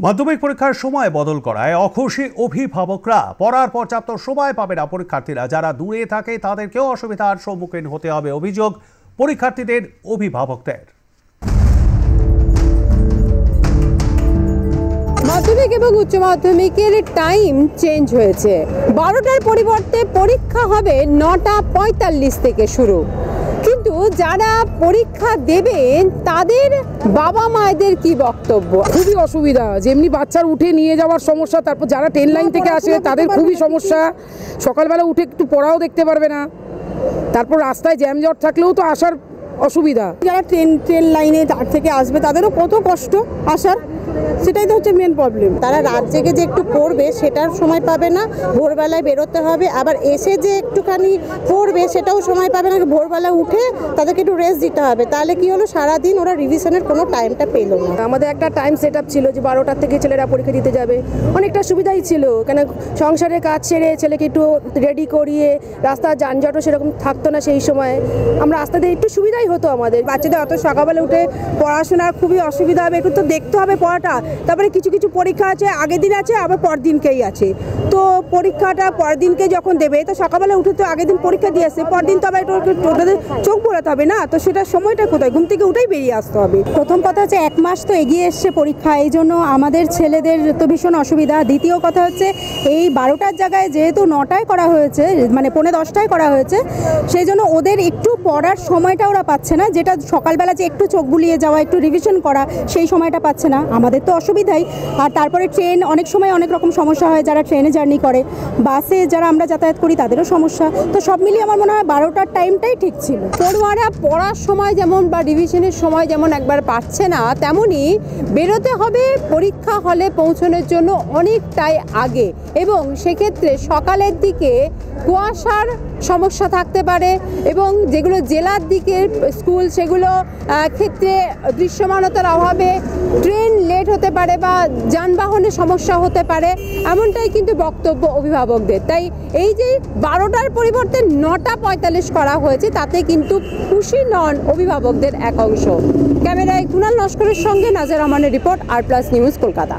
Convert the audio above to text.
মাধ্যমিক পরীক্ষার সময় বদল করায় অখুশি অভিভাবকরা। পড়ার পর্যাপ্ত সময় পাবে না পরীক্ষার্থীরা। যারা দূরে থাকে তাদেরকেও অসুবিধার সম্মুখীন হতে হবে, অভিযোগ পরীক্ষার্থীদের অভিভাবকদের। মাধ্যমিক এবং উচ্চ মাধ্যমিকের টাইম চেঞ্জ হয়েছে। 12টার পরিবর্তে পরীক্ষা হবে 9টা 45 থেকে শুরু। কিন্তু যারা পরীক্ষা দেবেন তাদের বাবা মায়েদের কি বক্তব্য? খুবই অসুবিধা, যেমনি বাচ্চার উঠে নিয়ে যাওয়ার সমস্যা, তারপর যারা ট্রেন লাইন থেকে আসে তাদের খুবই সমস্যা। সকালবেলা উঠে একটু পড়াও দেখতে পারবে না, তারপর রাস্তায় জ্যামজট থাকলেও তো আসার অসুবিধা। যারা ট্রেন লাইনে তার থেকে আসবে তাদেরও কত কষ্ট আসার, সেটাই তো হচ্ছে মেন প্রবলেম। তারা রাত জেগে যে একটু পড়বে সেটার সময় পাবে না, ভোরবেলায় বেরোতে হবে, আবার এসে যে একটুখানি পড়বে সেটাও সময় পাবে না। ভোরবেলা উঠে তাদেরকে একটু রেস্ট দিতে হবে, তাহলে কি হলো সারাদিন ওরা রিভিশনের কোনো টাইমটা পেল না। আমাদের একটা টাইম সেট আপ ছিল যে 12টার থেকে ছেলেরা পরীক্ষা দিতে যাবে, অনেকটা সুবিধাই ছিল, কেন সংসারের কাজ ছেড়ে ছেলেকে একটু রেডি করিয়ে রাস্তার যানজটও সেরকম থাকতো না। সেই সময় আমরা আসতে একটু সুবিধাই হতো আমাদের। বাচ্চাদের অত সকালবেলা উঠে পড়াশোনার খুবই অসুবিধা হবে, একটু তো দেখতে হবে পড়াটা। তারপরে কিছু কিছু পরীক্ষা আছে আগের দিন আছে, আবার পর দিনকেই আছে। তো পরীক্ষাটা পরের দিনকে যখন দেবে তো সকালবেলা উঠে তো আগের দিন পরীক্ষা দিয়ে আসছে, পর দিন তো আবার ওটাদের চোখ বোলাতে হবে না, তো সেটার সময়টা কোথায়? ঘুম থেকে উঠেই বেরিয়ে আসতে হবে। প্রথম কথা হচ্ছে 1 মাস তো এগিয়ে এসছে পরীক্ষা, এই জন্য আমাদের ছেলেদের তো ভীষণ অসুবিধা। দ্বিতীয় কথা হচ্ছে এই 12টার জায়গায় যেহেতু 9টায় করা হয়েছে, মানে 9:45 করা হয়েছে, সেই জন্য ওদের একটু পড়ার সময়টা ওরা পাচ্ছে না, যেটা সকালবেলা যে একটু চোখ বুলিয়ে যাওয়া, একটু রিভিশন করা, সেই সময়টা পাচ্ছে না। আমাদের তো অসুবিধাই। আর তারপরে ট্রেন, অনেক সময় অনেক রকম সমস্যা হয়, যারা ট্রেনে জার্নি করে, বাসে যারা আমরা যাতায়াত করি তাদেরও সমস্যা। তো সব মিলিয়ে আমার মনে হয় 12টার টাইমটাই ঠিক ছিল। পড়ুয়ারা পড়ার সময় যেমন বা রিভিশনের সময় যেমন একবার পাচ্ছে না, তেমনই বেরোতে হবে পরীক্ষা হলে পৌঁছানোর জন্য অনেকটাই আগে, এবং সেক্ষেত্রে সকালের দিকে কুয়াশার সমস্যা থাকতে পারে, এবং যেগুলো জেলার দিকের স্কুল সেগুলো ক্ষেত্রে দৃশ্যমানতার অভাবে ট্রেন লেট হতে পারে বা যানবাহনের সমস্যা হতে পারে, এমনটাই কিন্তু বক্তব্য অভিভাবকদের। তাই এই যে 12টার পরিবর্তে 9টা 45 করা হয়েছে, তাতে কিন্তু খুশি নন অভিভাবকদের এক অংশ। ক্যামেরায় কুণাল নস্করের সঙ্গে নাজের রহমানের রিপোর্ট, আর প্লাস নিউজ, কলকাতা।